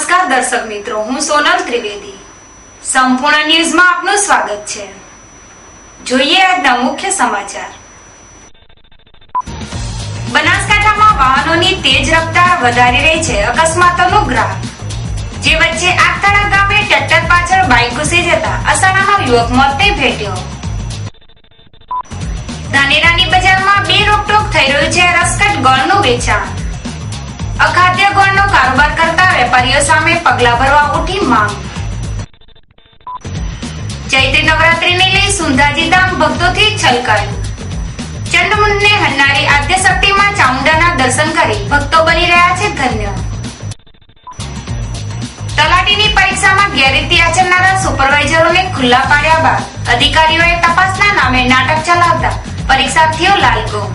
નમસ્કાર દર્શક મિત્રો, હું સોનલ ત્રિવેદી. સંપૂર્ણ ન્યૂઝમાં આપનું સ્વાગત છે. જોઈએ આજના મુખ્ય સમાચાર. બનાસકાંઠામાં વાહનોની તેજ રફતાર વધારી રહી છે અકસ્માતોનો ગ્રાફ. જે વચ્ચે આગતાળા ગામે ટ્રેક્ટર પાછળ બાઇક ઘૂસી જતા અસાણાનો યુવક મોતને ભેટ્યો. ધાનેરાની બજારમાં બે રોકટોક થઈ રહ્યું છે રસકટ ગોળનું વેચાણ. અખાદ્ય ગોળનો કારોબાર કરતા વેપારીઓ સામે પગલા ભરવા ઉઠી માંગ. ચૈત્રી નવરાત્રીને લઈ સુંધાજી ધામ ભક્તોથી છલકાયું. ચંડમુંડને હરનારી આદ્યશક્તિમાં ચામુંડાના દર્શન કરી ભક્તો બની રહ્યા છે ધન્ય. તલાટીની પરીક્ષામાં ગેરરીતિ આચરનારા સુપરવાઇઝરોને ખુલ્લા પાડ્યા બાદ અધિકારીઓએ તપાસના નામે નાટક ચલાવતા પરીક્ષાર્થીઓ લાલગુમ.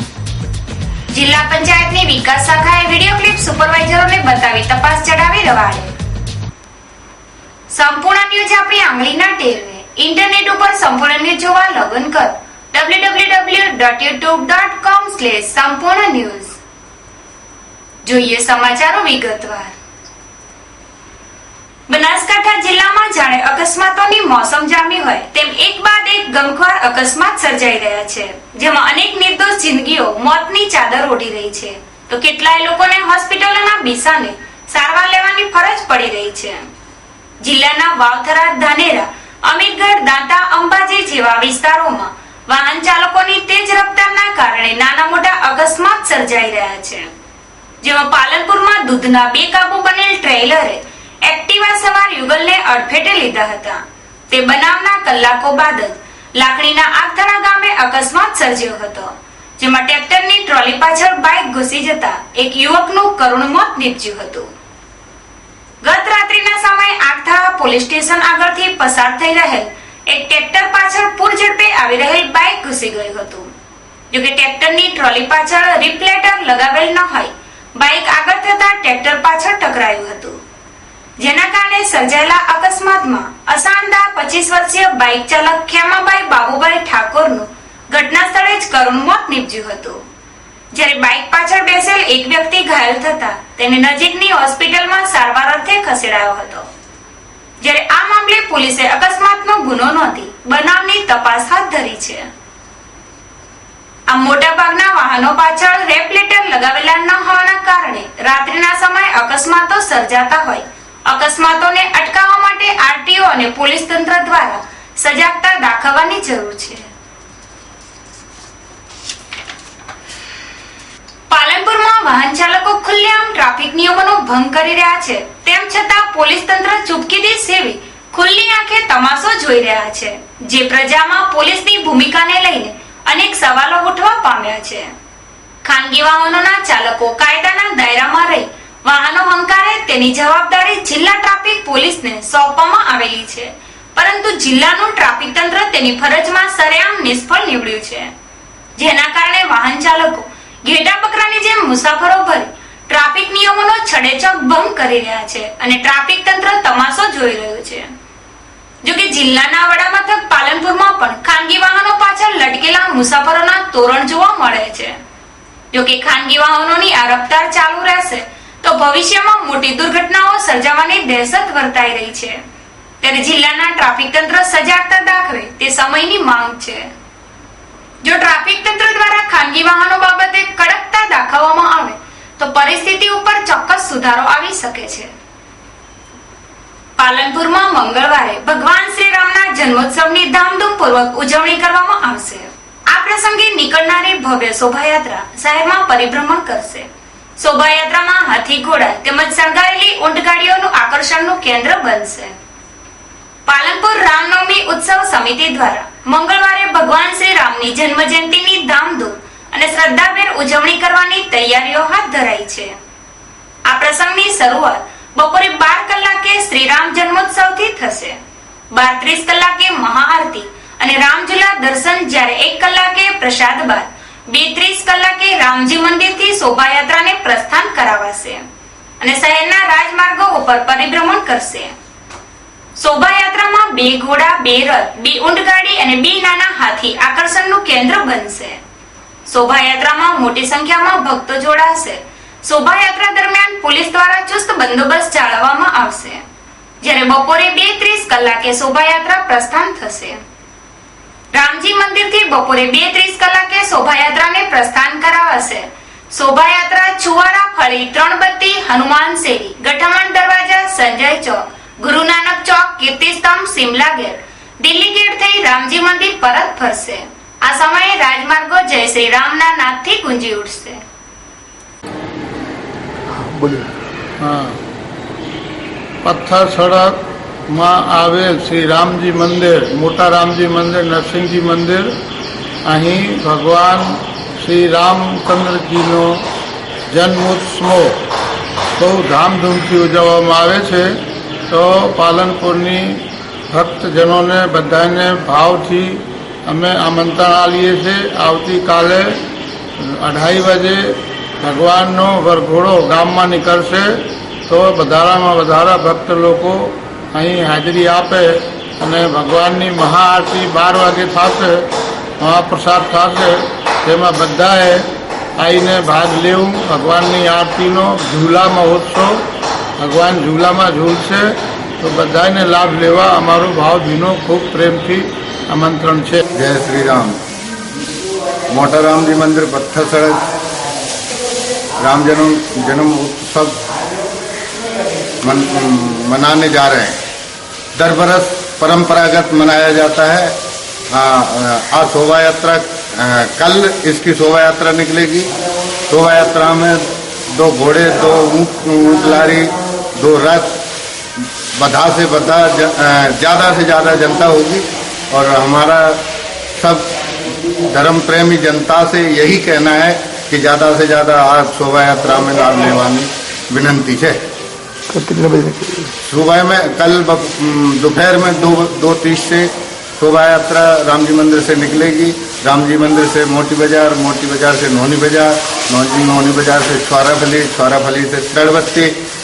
જિલ્લા પંચાયતની વિકાસ શાખાએ વિડીયો ક્લિપ સુપરવાઇઝરોને બતાવી તપાસ ચડાવી રવાડે. સંપૂર્ણ ન્યૂઝ આપણી આંગળીના ટેરવે. ઇન્ટરનેટ ઉપર સંપૂર્ણ ન્યૂઝ જોવા લોગિન કરો www.youtube.com/સંપૂર્ણ ન્યૂઝ. જોઈએ સમાચારો વિગતવાર. બનાસકાંઠા જિલ્લામાં જાણે અકસ્માતોની મોસમ જામી હોય તેમ એક બાદ એક ગમખ્વાર અકસ્માત સર્જાઈ રહ્યા છે, જેમાં અનેક નિર્દોષ જિંદગીઓ મોતની ચાદર ઓઢી રહી છે, તો કેટલાય લોકોને હોસ્પિટલોના બિસાને સારવાર લેવાની ફરજ પડી રહી છે. જિલ્લાના વાવથરા, ધાનેરા, અમીરગઢ, દાંતા, અંબાજી જેવા વિસ્તારોમાં વાહન ચાલકોની તેજ રફતારના કારણે નાના મોટા અકસ્માત સર્જાઈ રહ્યા છે, જેમાં પાલનપુરમાં દૂધના બેકાબુ બનેલ ટ્રેલરે એક્ટિવા સવાર યુગલને અડફેટે લીધા હતા. તે બનાવના કલાકો બાદ જ લાકડીના આગતાળા ગામે અકસ્માત સર્જ્યો હતો, જેમાં ટ્રેક્ટરની ટ્રોલી પાછળ બાઇક ઘૂસી જતા એક યુવકનું કરુણ મોત નીપજ્યું હતું. ગત રાત્રિના સમયે આગતાળા પોલીસ સ્ટેશન આગળથી પસાર થઈ રહેલ એક ટ્રેક્ટર પાછળ પૂર ઝડપે આવી રહેલ બાઇક ઘૂસી ગયું હતું. જોકે ટ્રેક્ટરની ટ્રોલી પાછળ રિફ્લેક્ટર લગાવેલ ન હોય બાઇક આગળ થતા ટ્રેક્ટર પાછળ ટકરાયું હતું, જેના કારણે સર્જાયેલા અકસ્માતમાં અસાણદા 25 વર્ષીય બાઇક ચાલક ખેમાભાઈ બાબુભાઈ ઠાકોરનું ઘટના સ્થળે જ કરુણ મોત નીપજ્યું હતું. જ્યારે બાઇક પાછળ બેસેલ એક વ્યક્તિ ઘાયલ થતા તેને નજીકની હોસ્પિટલમાં સારવાર અર્થે ખસેડાયો હતો. જ્યારે આ મામલે પોલીસે અકસ્માતનો ગુનો નોંધી બનાવની તપાસ હાથ ધરી છે. આ મોટાભાગના વાહનો પાછળ રેફ્લેટર લગાવેલા ન હોવાના કારણે રાત્રિના સમયે અકસ્માતો સર્જાતા હોય. અકસ્માતોને અટકાવવા માટે આરટીઓ અને પોલીસ તંત્ર દ્વારા સજાગતા દાખવવાની જરૂર છે. પાલનપુરમાં વાહન ચાલકો ખુલ્લેઆમ ટ્રાફિક નિયમોનો ભંગ કરી રહ્યા છે, તેમ છતાં પોલીસ તંત્ર ચૂપકીદી સેવી ખુલ્લી આંખે તમાશો જોઈ રહ્યા છે, જે પ્રજામાં પોલીસની ભૂમિકાને લઈને અનેક સવાલો ઉઠવા પામ્યા છે. ખાનગી વાહનોના ચાલકો કાયદાના દાયરામાં રહી વાહનો હંકારે તેની જવાબદારી જિલ્લા ટ્રાફિક પોલીસને સોંપવામાં આવેલી છે, પરંતુ જિલ્લાનું ટ્રાફિક તંત્ર તેની ફરજમાં સરેઆમ નિષ્ફળ નીવડ્યું છે, જેના કારણે વાહન ચાલકો ઘેટા બકરાની જેમ મુસાફરો ભરી ટ્રાફિક નિયમોનો છડેચોક ભંગ કરી રહ્યા છે અને ટ્રાફિક તંત્ર તમાશો જોઈ રહ્યું છે. જોકે જિલ્લાના વડામથક પાલનપુરમાં પણ ખાનગી વાહનો પાછળ લટકેલા મુસાફરોના તોરણ જોવા મળે છે. જોકે ખાનગી વાહનોની આ રફતાર ચાલુ રહેશે તો ભવિષ્યમાં મોટી દુર્ઘટનાઓ સર્જાવાની દહેશત વર્તાઈ રહી છે, ત્યારે જિલ્લાના ટ્રાફિક તંત્ર સજાગતા દાખવે તે સમયની માંગ છે. જો ટ્રાફિક તંત્ર દ્વારા ખાનગી વાહનો બાબતે કડકતા દાખવવામાં આવે તો પરિસ્થિતિ ઉપર ચોક્કસ સુધારો આવી શકે છે. પાલનપુરમાં મંગળવારે ભગવાન શ્રી રામના જન્મોત્સવની ધામધૂમપૂર્વક ઉજવણી કરવામાં આવશે. આ પ્રસંગે નીકળનારી ભવ્ય શોભાયાત્રા શહેરમાં પરિભ્રમણ કરશે. શોભાયાત્રામાં હાથી, ઘોડા તેમજ શણગારેલી ઊંટગાડીઓનું આકર્ષણનું કેન્દ્ર બનશે. પાલનપુર રામનવમી ઉત્સવ સમિતિ દ્વારા મંગળવારે ભગવાન શ્રી રામની જન્મજયંતિની ધામધૂમ અને શ્રદ્ધાભેર ઉજવણી કરવાની તૈયારીઓ હાથ ધરાઈ છે. આ પ્રસંગની શરૂઆત બપોરે 12 કલાકે શ્રીરામ જન્મોત્સવથી થશે. 12:30 કલાકે મહાઆરતી અને રામઝુલા દર્શન, જ્યારે 1 કલાકે પ્રસાદ બાદ 2:30 કલાકે રામજી મંદિરથી શોભાયાત્રાને પ્રસ્થાન કરાવાશે અને શહેરના રાજમાર્ગો ઉપર પરિભ્રમણ કરશે. શોભાયાત્રામાં 2 ઘોડા, 2 રથ, 2 ઊંટગાડી અને 2 નાના હાથી આકર્ષણનું કેન્દ્ર બનશે. શોભાયાત્રામાં મોટી સંખ્યામાં ભક્તો જોડાશે. શોભાયાત્રા દરમિયાન પોલીસ દ્વારા ચુસ્ત બંદોબસ્ત જાળવવામાં આવશે, જ્યારે બપોરે 2:30 કલાકે શોભાયાત્રા પ્રસ્થાન થશે. રામજી મંદિરથી બપોરે 2:30 કલાકે શોભાયાત્રાને પ્રસ્થાન કરાવશે. શોભાયાત્રા ચુવારા ફળી, ત્રણબત્તી, હનુમાન શેરી, ગઠામણ દરવાજા, સંજય ચોક, ગુરુ નાનક ચોક, કીર્તિસ્તંભ, સિમલા ગેટ, દિલ્હી ગેટ થઈ રામજી મંદિર પરત ફરશે. આ સમયે રાજમાર્ગો જય શ્રી રામના નાદથી ગુંજી ઉઠશે. પથ્થર સડકમાં આવેલ શ્રી રામજી મંદિર, મોટા રામજી મંદિર, નરસિંહજી મંદિર, અહીં ભગવાન શ્રી રામચંદ્રજીનો જન્મોત્સવ બહુ ધામધૂમથી ઉજવવામાં આવે છે. તો પાલનપુરની ભક્તજનોને બધાને ભાવથી અમે આમંત્રણ આપીએ છીએ. આવતીકાલે 2:30 વાગે ભગવાનનો વરઘોડો ગામમાં નીકળશે. તો વધારામાં વધારા ભક્ત લોકો અહીં હાજરી આપે અને ભગવાનની મહાઆરતી 12 વાગે થશે, મહાપ્રસાદ થશે. તેમાં બધાએ આવીને ભાગ લેવું. ભગવાનની આરતીનો ઝૂલા મહોત્સવ, ભગવાન ઝૂલામાં ઝૂલશે. તો બધાને લાભ લેવા અમારો ભાવભીનો ખૂબ પ્રેમથી આમંત્રણ છે. जय श्री राम। मोटा राम जी मंदिर पत्थर सड़क राम जन्म उत्सव मनाने जा रहे हैं। दर बरस परंपरागत मनाया जाता है। आज शोभा यात्रा, कल इसकी शोभा यात्रा निकलेगी। शोभा यात्रा में 2 घोड़े, 2 ऊंट लारी, 2 रथ, बधा से बधा ज़्यादा से ज़्यादा जनता होगी। और हमारा सब धर्म प्रेमी जनता से यही कहना है कि ज़्यादा से ज़्यादा आज शोभा यात्रा में लाभ लेवानी विनंती है। कितने बजे? सुबह में कल दोपहर में 2:30 से शोभा यात्रा राम जी मंदिर से निकलेगी। राम जी मंदिर से मोती बाजार से नौनी बाजार, नौनी बाजार से छुआराफली से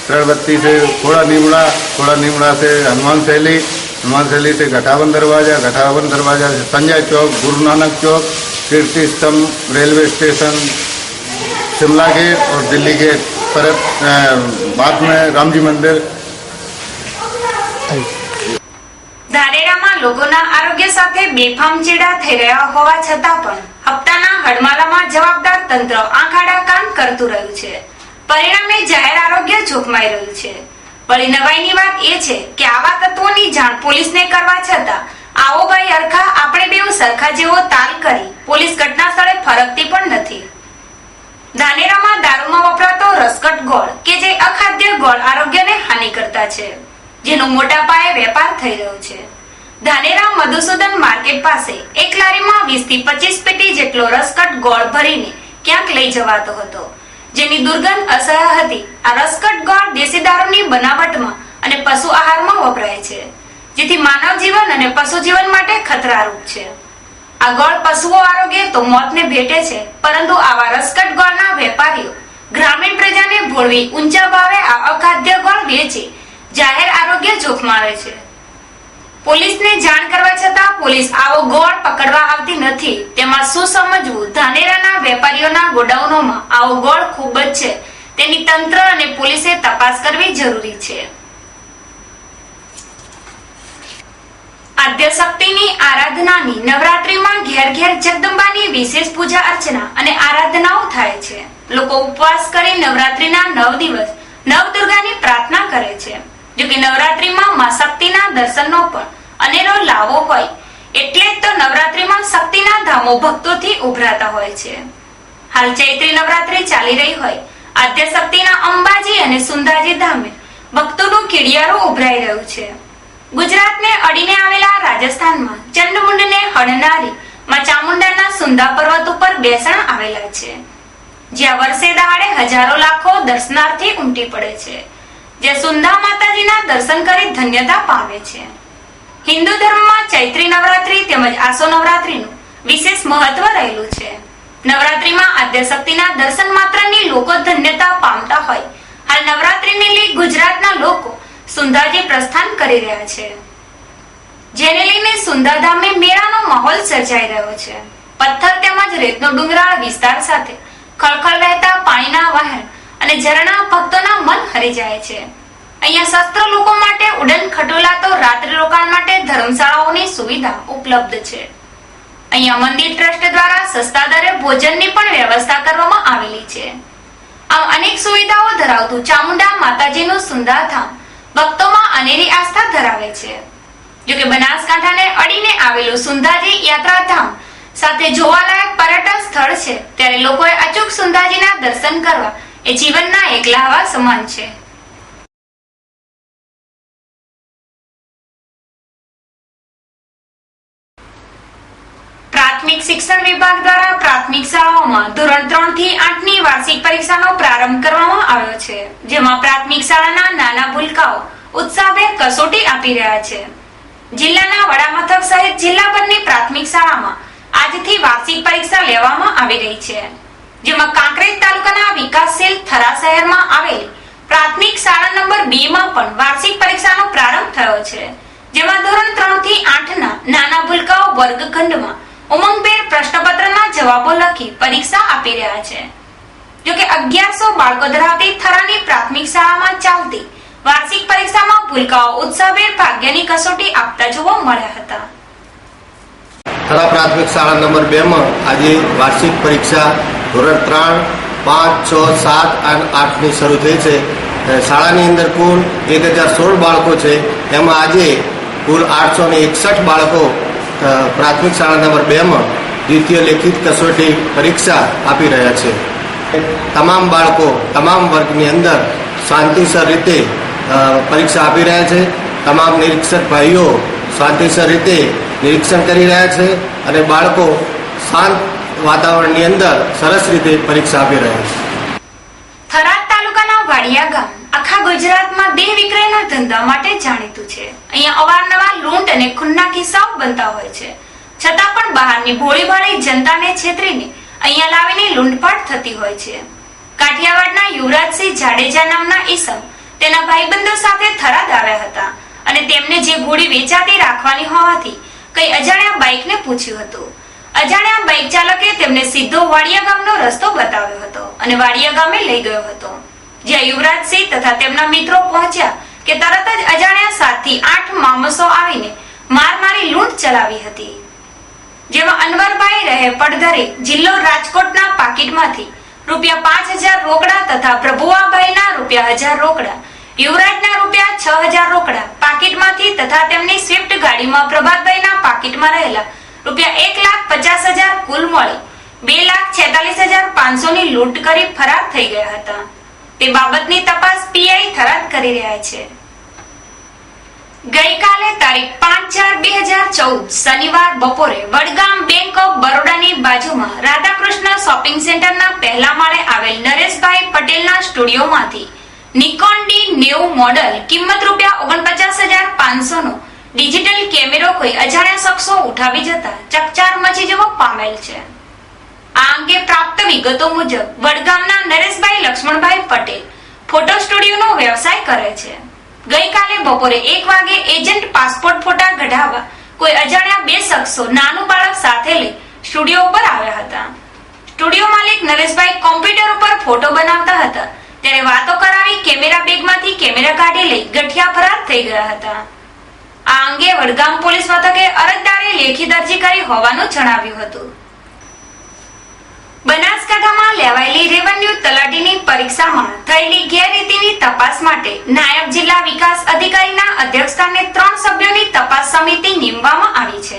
त्रणबत्ती से खोड़ा नीमड़ा से हनुमान शैली से गठावन दरवाजा से संजय चौक, गुरु नानक चौक, कीर्ति स्तंभ, रेलवे स्टेशन, शिमला गेट और दिल्ली गेट पर बाद में रामजी मंदिर। ધાનેરામાં લોકોના આરોગ્ય સાથે બેફામ ચેડા થઈ રહ્યા હોવા છતાં પણ હપ્તાના હડમાલામાં જવાબદાર તંત્ર આંખાડા કામ કરતું રહ્યું છે. પરિણામે જાહેર આરોગ્ય જોખમાઈ રહ્યું છે. વળી નવાઈની વાત એ છે કે આવા તત્વોની જાણ પોલીસને કરવા છતાં આવો ભાઈ અરખા આપણે બેઉ સરખા જેવો તાલ કરી પોલીસ ઘટના સ્થળે ફરકતી પણ નથી. ધાનેરામાં દારૂમાં વપરાતો રસકટ ગોળ કે જે અખાદ્ય ગોળ આરોગ્યને હાનિ કરતા છે, જેનો મોટા પાયે વેપાર થઈ રહ્યો છે. ધાનેરા મધુસૂદન માર્કેટ પાસે એક લારીમાં 20 થી 25 પેટી જેટલો રસકટ ગોળ ભરીને ક્યાંક લઈ જવાતો હતો, જેની દુર્ગંધ અસહ્ય હતી. આ રસકટ ગોળ દેશી દારૂની બનાવટમાં અને પશુ આહારમાં વપરાય છે, જેથી માનવ જીવન અને પશુ જીવન માટે ખતરારૂપ છે. આ ગોળ પશુઓ આરોગ્ય તો મોતને ભેટે છે, પરંતુ આવા રસકટ ગોળના વેપારીઓ ગ્રામીણ પ્રજાને ભોળવી ઊંચા ભાવે આ અખાદ્ય ગોળ વેચી જાહેર આરોગ્ય જોખમાવે છે. પોલીસને જાણ કરવા છતાં પોલીસ આવો ગોળ પકડવા આવતી નથી. તેમાં શું સમજવું? ધાનેરાના વેપારીઓના ગોડાઉનોમાં આવો ગોળ ખૂબ જ છે, તેની તંત્ર અને પોલીસે તપાસ કરવી જરૂરી છે. આદ્યશક્તિની આરાધનાની નવરાત્રીમાં ઘેર ઘેર જગદંબાની વિશેષ પૂજા અર્ચના અને આરાધનાઓ થાય છે. લોકો ઉપવાસ કરી નવરાત્રીના 9 દિવસ નવદુર્ગાની પ્રાર્થના કરે છે. જો કે નવરાત્રીમાં માં શક્તિના દર્શનનો પણ અનેરો લાવો હોય, એટલે જ તો નવરાત્રીમાં શક્તિના ધામો ભક્તોથી ઉભરાતા હોય છે. હાલ ચૈત્રી નવરાત્રી ચાલી રહી હોય, આદ્યશક્તિના અંબાજી અને સુંદાજી ધામે ભક્તોનું કીડિયારું ઉભરાઈ રહ્યું છે. ગુજરાતને અડીને આવેલા રાજસ્થાનમાં ચંડમુંડને હણનારી માં ચામુંડાના સુંદા પર્વત ઉપર બેસણ આવેલા છે, જ્યાં વર્ષે દહાડે હજારો લાખો દર્શનાર્થી ઉમટી પડે છે, જે સુંદા માતાજીના દર્શન કરી ધન્યતા પામે છે. હિન્દુ ધર્મમાં ચૈત્રી નવરાત્રી તેમજ આસો નવરાત્રીનું વિશેષ મહત્વ રહેલું છે. નવરાત્રીમાં આદ્યશક્તિના દર્શન માત્રની લોકો ધન્યતા પામતા હોય, હાલ નવરાત્રીને લઈ ગુજરાતના લોકો સુંદાજી પ્રસ્થાન કરી રહ્યા છે, જેને લઈને સુંદાધામે મેળાનો માહોલ સર્જાઈ રહ્યો છે. પથ્થર તેમજ રેતનો ડુંગરાળ વિસ્તાર સાથે ખળખળ વહેતા પાણીના વહેણ અને ઝરણા ભક્તોના મન હરી જાય છે. અહીંયા શસ્ત્ર લોકો માટે ઉડન ખટોલા તો રાત્રિ રોકાણ માટે ધર્મશાળાઓની સુવિધા ઉપલબ્ધ છે. અહીંયા મંદિર ટ્રસ્ટ દ્વારા સસ્તા દરે ભોજનની પણ વ્યવસ્થા કરવામાં આવેલી છે. આમ અનેક સુવિધાઓ ધરાવતું ચામુંડા માતાજીનું સુંદરધામ ભક્તોમાં અનેરી આસ્થા ધરાવે છે. જોકે બનાસકાંઠાને અડીને આવેલું સુંધાજી યાત્રાધામ સાથે જોવાલાયક પર્યટન સ્થળ છે, ત્યારે લોકોએ અચૂક સુંધાજીના દર્શન કરવા એ જીવનના એક લહાવા સમાન છે. પ્રાથમિક શિક્ષણ વિભાગ દ્વારા પ્રાથમિક શાળાઓમાં ધોરણ 3 થી 8 ની વાર્ષિક પરીક્ષાનો પ્રારંભ કરવામાં આવ્યો છે, જેમાં પ્રાથમિક શાળાના નાના ભૂલકાઓ ઉત્સાહભેર કસોટી આપી રહ્યા છે. જિલ્લાના વડામથક સહિત જિલ્લાભરની પ્રાથમિક શાળામાં આજથી વાર્ષિક પરીક્ષા લેવામાં આવી રહી છે, જેમાં કાંકરેજ તાલુકાના વિકાસશીલ થરા શહેરમાં આવેલી પ્રાથમિક શાળા નંબર 2 માં પણ વાર્ષિક પરીક્ષાનો પ્રારંભ થયો છે, જેમાં ધોરણ 3 થી 8 ના નાના ભૂલકાઓ વર્ગખંડમાં ઉમંગભેર પ્રશ્નપત્રના જવાબો લખી પરીક્ષા આપી રહ્યા છે. જોકે 1100 બાળકો ધરાવતી થરાની પ્રાથમિક શાળામાં ચાલતી વાર્ષિક પરીક્ષામાં ભૂલકાઓ ઉત્સાહભેર ભાગ્યની કસોટી આપતા જોવા મળ્યા હતા. થરા પ્રાથમિક શાળા નંબર 2 માં આજે વાર્ષિક પરીક્ષા ધોરણ 3, 5, 6, 7 અને 8 ની શરૂ થઈ છે. શાળાની અંદર કુલ 1016 બાળકો છે, એમાં આજે કુલ 861 બાળકો પ્રાથમિક શાળા નંબર 2 માં દ્વિતીય લેખિત કસોટી પરીક્ષા આપી રહ્યા છે. તમામ બાળકો તમામ વર્ગની અંદર શાંતિસર રીતે પરીક્ષા આપી રહ્યા છે. તમામ નિરીક્ષક ભાઈઓ શાંતિસર રીતે નિરીક્ષણ કરી રહ્યા છે અને બાળકો શાંત વાતાવરણની અંદર સરસ રીતે પરીક્ષા આપી રહ્યા છે. થરાદ તાલુકાના વાડિયા ગામ આખા ગુજરાતમાં દેહ વિક્રયના ધંધા માટે જાણીતું છે. અહીંયા અવારનવાર લૂંટ અને ખૂનના કિસ્સાઓ બનતા હોય છે, છતાં પણ બહારની ભોળીભાળી જનતાને છેતરીને અહીંયા લાવીને લૂંટફાટ થતી હોય છે. કાઠિયાવાડના યુવરાજસિંહ જાડેજા નામના ઈસમ તેના ભાઈબંધો સાથે થરાદ આવ્યા હતા અને તેમને જે ઘોડી વેચાતી રાખવાની હોવાથી કઈ અજાણ્યા બાઇકને પૂછ્યું હતું. અજાણ્યા બાઇક ચાલકે તેમને સીધો વાડિયા ગામનો રસ્તો બતાવ્યો હતો અને વાડિયા ગામે લઈ ગયો હતો, જ્યાં યુવરાજસિંહ તથા તેમના મિત્રો પહોંચ્યા કે તરત જ અજાણ્યા 7 થી 8 મામસો આવીને માર મારી લૂંટ ચલાવી હતી. જેમાં અનવરભાઈ રહે પડધરે જિલ્લો રાજકોટના પાકીટમાંથી ₹5000 રોકડા તથા પ્રભુઆભાઈના ₹1000 રોકડા, યુવરાજના ₹6000 રોકડા પાકીટમાંથી તથા તેમની સ્વિફ્ટ ગાડીમાં પ્રભાતભાઈના પાકીટમાં રહેલા ₹1,50,000 કુલ મળી ₹2,46,500 ની લૂંટ કરી ફરાર થઈ ગયા હતા. તે બાબતની તપાસ પીઆઈ થરાદ કરી રહ્યા છે. ગઈકાલે તારીખ 5/4/2014 શનિવાર બપોરે વડગામ બેંક ઓફ બરોડાની બાજુમાં રાધાકૃષ્ણ શોપિંગ સેન્ટરના પહેલા માળે આવેલ નરેશભાઈ પટેલના સ્ટુડિયોમાંથી નિકોન D90 મોડલ કિંમત ₹49,500 નો ડિજિટલ કેમેરો કોઈ અજાણ્યા શખ્સો ઉઠાવી જતા ચકચાર મચી જવા પામેલ છે. આ અંગે પ્રાપ્ત વિગતો મુજબ વડગામના નરેશભાઈ લક્ષ્મણભાઈ પટેલ ફોટો સ્ટુડિયોનો વ્યવસાય કરે છે. ગઈકાલે બપોરે 1 વાગે એજન્ટ પાસપોર્ટ ફોટા કઢાવવા કોઈ અજાણ્યા 2 શખ્સો નાનું બાળક સાથે લઈ સ્ટુડિયો ઉપર આવ્યા હતા. સ્ટુડિયો માલિક નરેશભાઈ કોમ્પ્યુટર ઉપર ફોટો બનાવતા હતા, ત્યારે વાતો કરાવી કેમેરા બેગમાંથી કેમેરા કાઢી લઈ ગઠિયા ફરાર થઈ ગયા હતા. આ અંગે વડગામ પોલીસ મથકે અરજદારે લેખિત અરજી કરી હોવાનું જણાવ્યું હતું. બનાસકાંઠામાં લેવાયેલી રેવન્યુ તલાટીની પરીક્ષામાં થયેલી ગેરરીતિની તપાસ માટે નાયબ જિલ્લા વિકાસ અધિકારીના અધ્યક્ષસ્થાને 3 સભ્યોની તપાસ સમિતિ નીમવામાં આવી છે.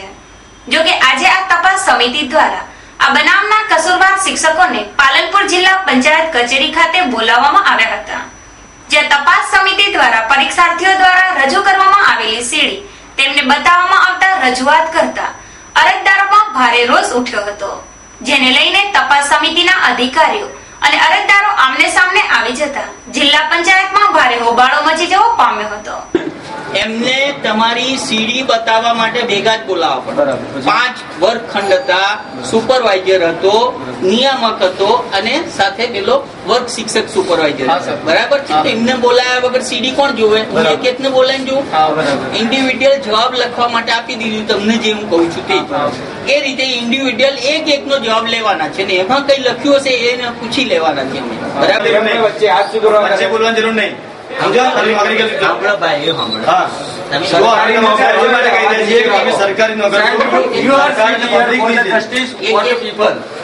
જોકે આજે આ તપાસ સમિતિ દ્વારા આ બનાવના કસૂરવાર શિક્ષકોને પાલનપુર જિલ્લા પંચાયત કચેરી ખાતે બોલાવવામાં આવ્યા હતા, જ્યાં તપાસ સમિતિ દ્વારા પરીક્ષાર્થીઓ દ્વારા રજૂ કરવામાં આવેલી સીડી તેમને બતાવવામાં આવતા રજૂઆત કરતા અરજદારોમાં ભારે રોષ ઉઠ્યો હતો, જેને લઈને તપાસ સમિતિના અધિકારીઓ અને અરજદારો આમને સામને આવી જતા જિલ્લા પંચાયતમાં ભારે હોબાળો મચી જવો પામ્યો હતો. એમને તમારી સીડી બતાવવા માટે ભેગા જ બોલાવવા પડે. 5 વર્ગખંડ હતા, સુપરવાઇઝર હતો, નિયામક હતો અને સાથે પેલો વર્ગ શિક્ષક સુપરવાઇઝર, બરાબર છે. તો એમને બોલાયા વગર સીડી કોણ જોવે? હું એક એકને બોલાવીને જોઉં? ઇન્ડિવિડ્યુઅલ જવાબ લખવા માટે આપી દીધું તમને, જે હું કહું છું તે એ રીતે ઇન્ડિવિડ્યુઅલ એક એકનો જવાબ લેવાના છે ને એમાં કઈ લખ્યું હશે એને પૂછી લેવાના છે એમને, બરાબર? વચ્ચે બોલવાની જરૂર નહીં. સાંભળો ભાઈ, એ સાંભળો. હા. તમે જો આપણે નોકરી માટે કહી દઈએ છીએ કે અમે સરકારી નોકરી સરકારી પબ્લિક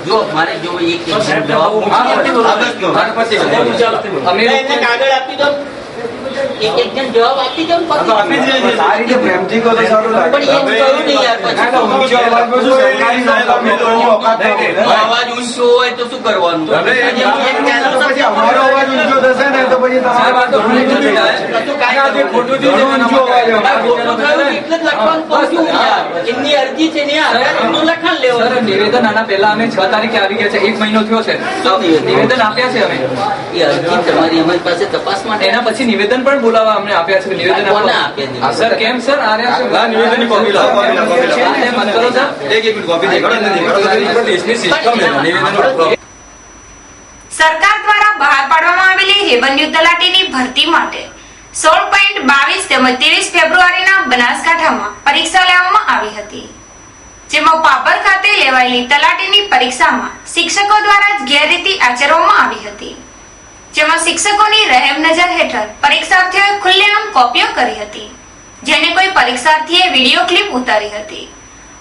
જો મારે જો એક જવાબ એને કાગળ આપી દો, એક એક જણ જવાબ આપી દો, આપી જ દઈએ છીએ. પણ એ કહ્યું નહીં યાર. પછી અવાજ ઊંચો હોય તો શું કરવાનું? અમારો અવાજ ઊંચો થશે ને તો પછી તમારે વાત તો ખોટું થઈ જાય. ખોટું થઈ જાય, ઊંચો અવાજ આવે. એટલે જ લખવાનું કહું છું યાર. એમની અરજી છે ને યાર, એમનું લખાણ લેવાનું. નિવેદન આના પહેલા અમે 6 તારીખે આવી ગયા છે, 1 મહિનો થયો છે. નિવેદન આપ્યા છે અમે. એ અરજી તમારી અમારી પાસે તપાસ માટે. એના પછી નિવેદન પણ બોલાવવા અમને આપ્યા છે. નિવેદન કોને આપવા. આપ્યા? સર કેમ સર આ રહ્યા છે? નિવેદનની કોપી લાવો. મત કરો સર. એક મિનિટ કોપી દેખાડો. સરકાર દ્વારા બહાર પાડવામાં આવેલી રેવન્યુ તલાટીની ભરતી માટે 16.22 તેમજ 23 ફેબ્રુઆરીના બનાસકાંઠામાં પરીક્ષા લેવામાં આવી હતી, જેમાં પાપર ખાતે લેવાયેલી તલાટીની પરીક્ષામાં શિક્ષકો દ્વારા જ ગેરરીતિ આચરવામાં આવી હતી, જેમાં શિક્ષકોની રહેમ નજર હેઠળ પરીક્ષાર્થીઓએ ખુલ્લેઆમ કોપીઓ કરી હતી, જેને કોઈ પરીક્ષાર્થીએ વિડીયો ક્લિપ ઉતારી હતી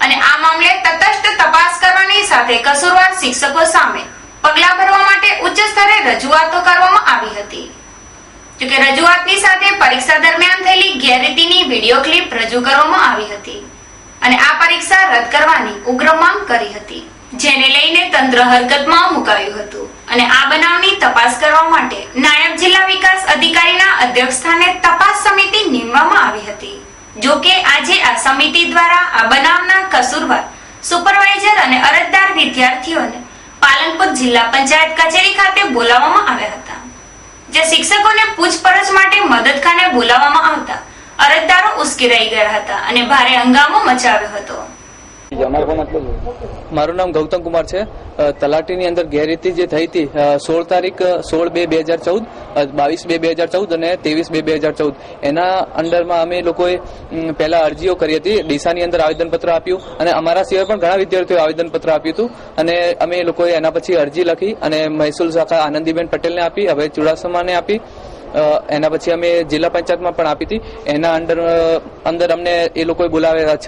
અને આ મામલે તટસ્થ તપાસ કરવાની સાથે કસૂરવાર શિક્ષકો સામે પગલાં ભરવા માટે ઉચ્ચ સ્તરે રજૂઆતો કરવામાં આવી હતી. જોકે રજૂઆતની સાથે પરીક્ષા દરમિયાન થયેલી ગેરરીતિની વિડીયો ક્લિપ રજૂ કરવામાં આવી હતી અને આ પરીક્ષા રદ કરવાની ઉગ્ર માંગ કરી હતી, જેને લઈને તંત્ર હરકતમાં મુકાયું હતું અને આ બનાવની તપાસ કરવા માટે નાયબ જિલ્લા વિકાસ અધિકારીના અધ્યક્ષસ્થાને તપાસ સમિતિ નીમવામાં આવી હતી. જો કે આજે આ સમિતિ દ્વારા આ બનાવના કસૂરવાર સુપરવાઇઝર અને અરજદાર વિદ્યાર્થીઓને પાલનપુર જિલ્લા પંચાયત કચેરી ખાતે બોલાવવામાં આવ્યા હતા, જે શિક્ષકોને પૂછપરછ માટે મદદખાને બોલાવવામાં આવતા અરજદારો ઉશ્કેરાઈ ગયા હતા અને ભારે હંગામો મચાવ્યો હતો. મારું નામ ગૌતમ કુમાર છે. તલાટીની અંદર ગેરરીતિ જે થઈ હતી 16 તારીખ 16/2/2014, 22/2/2014 અને 23/2/2014 એના અંડરમાં અમે લોકોએ પહેલા અરજીઓ કરી હતી. ડીસાની અંદર આવેદનપત્ર આપ્યું અને અમારા સિવાય પણ ઘણા વિદ્યાર્થીઓએ આવેદનપત્ર આપ્યું હતું અને અમે લોકોએ એના પછી અરજી લખી અને મહેસૂલ શાખા આનંદીબેન પટેલને આપી, હવે ચુડાસમાને આપી. એના પછી અમે જિલ્લા પંચાયતમાં પણ આપી હતી. એના અંદર અમને એ લોકોએ બોલાવ્યા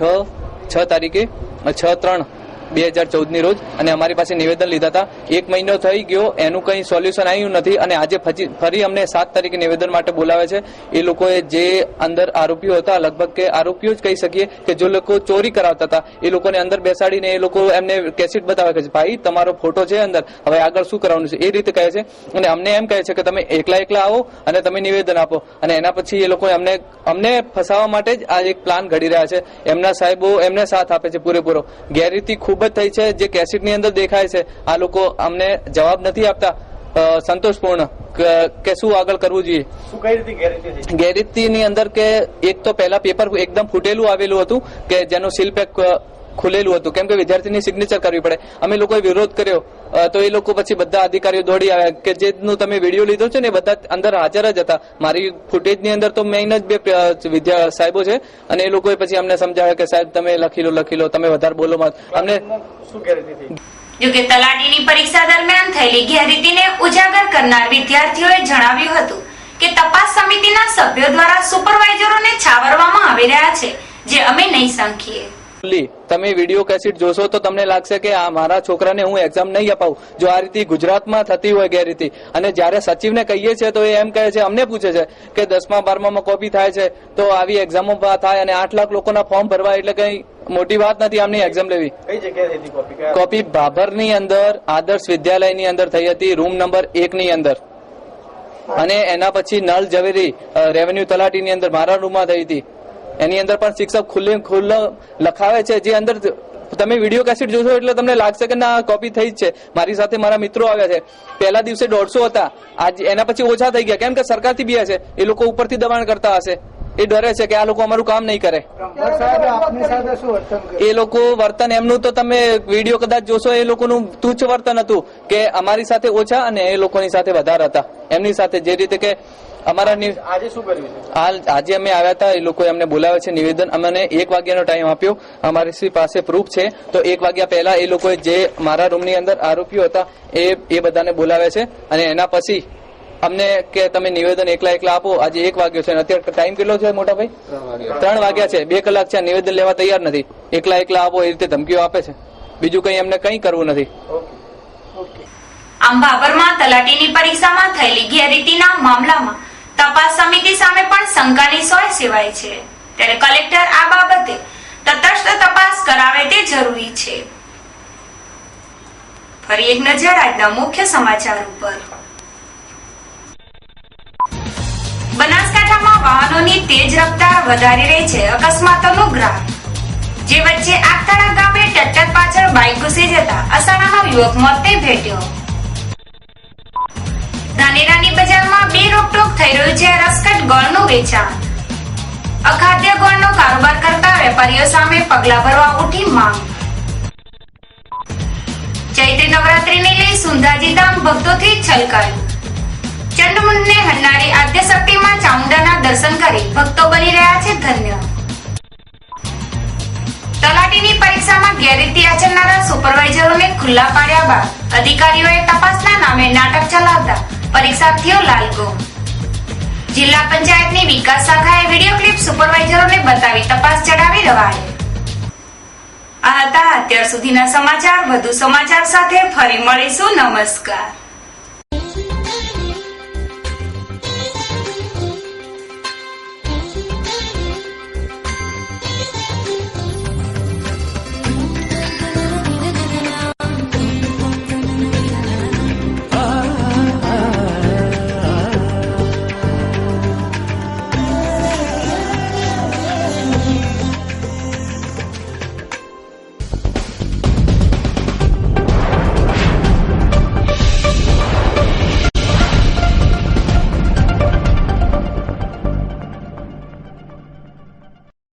6 તારીખે 6/3/2014 રોજ અને અમારી પાસે નિવેદન લીધા હતા. 1 મહિનો થઈ ગયો, એનું કંઈ સોલ્યુશન આવ્યું નથી અને આજે ફરી અમને 7 તારીખે નિવેદન માટે બોલાવે છે. એ લોકોએ જે અંદર આરોપીઓ હતા, લગભગ કે આરોપીઓ જ કહી શકીએ કે જે લોકો ચોરી કરાવતા હતા, એ લોકોને અંદર બેસાડીને એ લોકો એમને કેસેટ બતાવે છે, ભાઈ તમારો ફોટો છે અંદર, હવે આગળ શું કરવાનું છે, એ રીતે કહે છે અને અમને એમ કહે છે કે તમે એકલા આવો અને તમે નિવેદન આપો અને એના પછી એ લોકો અમને ફસાવવા માટે જ આ એક પ્લાન ઘડી રહ્યા છે. એમના સાહેબો એમને સાથ આપે છે પૂરેપૂરો. ગેરરીતિ ખૂબ જ થઈ છે, જે કેસેટની અંદર દેખાય છે. આ લોકો અમને જવાબ નથી આપતા સંતોષપૂર્ણ કે શું આગળ કરવું જોઈએ. શું કઈ રીતે ગેરરીતિ? ગેરરીતિની અંદર કે એક તો પહેલા પેપર એકદમ ફૂટેલું આવેલું હતું કે જેનું સીલ પેક ખુલેલું હતું, કેમ કે વિદ્યાર્થીની સિગ્નેચર કરવી પડે. અમે લોકોએ વિરોધ કર્યો તો એ લોકો પછી બધા અધિકારીઓ દોડી આવ્યા કે જેનું તમે વિડીયો લીધો છે ને એ બધા અંદર હાજર જ હતા. મારી ફૂટેજની અંદર તો મેઇન જ 2 સાહેબો છે અને એ લોકોએ પછી અમને સમજાવ્યા કે સાહેબ તમે લખી લો, તમે વધારે બોલો મત. અમને શું ગેરરીતિ થઈ? જોકે તલાટીની પરીક્ષા દરમિયાન થયેલી ગેરરીતિને ઉજાગર કરનાર વિદ્યાર્થીઓએ જણાવ્યું હતું કે તપાસ સમિતિના સભ્યો દ્વારા સુપરવાઇઝરોને છાવરવામાં આવી રહ્યા છે, જે અમે નહીં સંખીએ. તમે વિડીયો કેસેટ જોશો તો તમને લાગશે કે આ મારા છોકરાને હું એક્ઝામ નહીં અપાવું. જો આ રીતે ગુજરાતમાં થતી હોય ગેરરીતિ અને જ્યારે સચિવને કહીએ છીએ તો એ એમ કહે છે, અમને પૂછે છે કે 10મા 12મામાં કોપી થાય છે તો આવી એક્ઝામો થાય અને 8 લાખ લોકોના ફોર્મ ભરવા એટલે કઈ મોટી વાત નથી આમની એક્ઝામ લેવી. કઈ જગ્યાએ થઈ હતી કોપી? કોપી ભાભરની અંદર આદર્શ વિદ્યાલયની અંદર થઈ હતી, રૂમ નંબર 1 ની અંદર, અને એના પછી નળ ઝવેરી રેવન્યુ તલાટીની અંદર મારા રૂમમાં થઈ હતી. એની અંદર પણ શિક્ષક ખુલ્લે લખાવે છે, જે અંદર તમે વિડીયો કેસેટ જોશો એટલે તમને લાગશે કે ના કોપી થઈ જ છે. મારી સાથે મારા મિત્રો આવ્યા છે, પહેલા દિવસે 150 હતા, આજ એના પછી ઓછા થઈ ગયા, કેમ કે સરકારથી બી છે, એ લોકો ઉપરથી દબાણ કરતા હશે. એ ડરે છે કે આ લોકો અમારું કામ નહીં કરે. આપની સાથે શું વર્તન કર્યું? એ લોકો વર્તન એમનું તો તમે વિડીયો કદાચ જોશો, એ લોકોનું તુચ્છ વર્તન હતું કે અમારી સાથે ઓછા અને એ લોકોની સાથે વધારે હતા. એમની સાથે જે રીતે કે અમારા આજે શું કર્યું છે? આજે અમે આવ્યા હતા, એ લોકોએ અમને બોલાવ્યા છે નિવેદન. અમને 1 વાગ્યાનો ટાઈમ આપ્યો. અમારી પાસે પ્રૂફ છે. તો 1 વાગ્યા પહેલા એ લોકોએ જે મારા રૂમની અંદર આરોપીઓ હતા એ બધાને બોલાવ્યા છે અને એના પછી અમને કે તમે નિવેદન એકલા આપો. આજે 1 વાગ્યો છે અને અત્યારે ટાઈમ કેટલો છે મોટા ભાઈ? 3 વાગ્યા છે. 2 કલાક છે. નિવેદન લેવા તૈયાર નથી. એકલા આપો એ રીતે ધમકીઓ આપે છે. બીજું કઈ એમને કઈ કરવું નથી. આમ ભાભરમાં તલાટીની પરીક્ષામાં થયેલી ગેરરીતિના મામલામાં તપાસ સમિતિ સામે પણ શંકાની સોય સેવાય છે. ત્યારે કલેક્ટર આ બાબતે તટસ્થ તપાસ કરાવે તે જરૂરી છે. ફરી એક નજર આજના મુખ્ય સમાચાર ઉપર. બનાસકાંઠામાં વાહનોની તેજ રફતાર વધારી રહી છે અકસ્માતોનો ગ્રાફ. જે વચ્ચે આગતાળા ગામે ટ્રેક્ટર પાછળ બાઇક ઘૂસી જતા અસાણાનો યુવક મોતને ભેટ્યો. ધાનેરાની બજારમાં બે રોકટોક થઈ રહ્યું છે રસકટ ગોળનું વેચાણ. અખાદ્ય ગોળનો કારોબાર કરતા વેપારીઓ સામે પગલા ભરવા ઉઠી માંગ. ચૈત્રી નવરાત્રીને લઈ સુંધાજી ધામ ભક્તોથી છલકાયું. ચંડમુંડને હરનારી આદ્યશક્તિમાં ચામુંડાના દર્શન કરી ભક્તો બની રહ્યા છે ધન્ય. તલાટીની પરીક્ષામાં ગેરરીતિ આચરનારા સુપરવાઇઝરોને ખુલ્લા પાડ્યા બાદ અધિકારીઓએ તપાસના નામે નાટક ચલાવતા પરીક્ષાર્થીઓ લાલગુમ. જિલ્લા પંચાયતની વિકાસ શાખાએ વિડીયો ક્લિપ સુપરવાઇઝરોને બતાવી તપાસ ચડાવી રવાડે. આ હતા અત્યાર સુધીના સમાચાર. વધુ સમાચાર સાથે ફરી મળીશું. નમસ્કાર.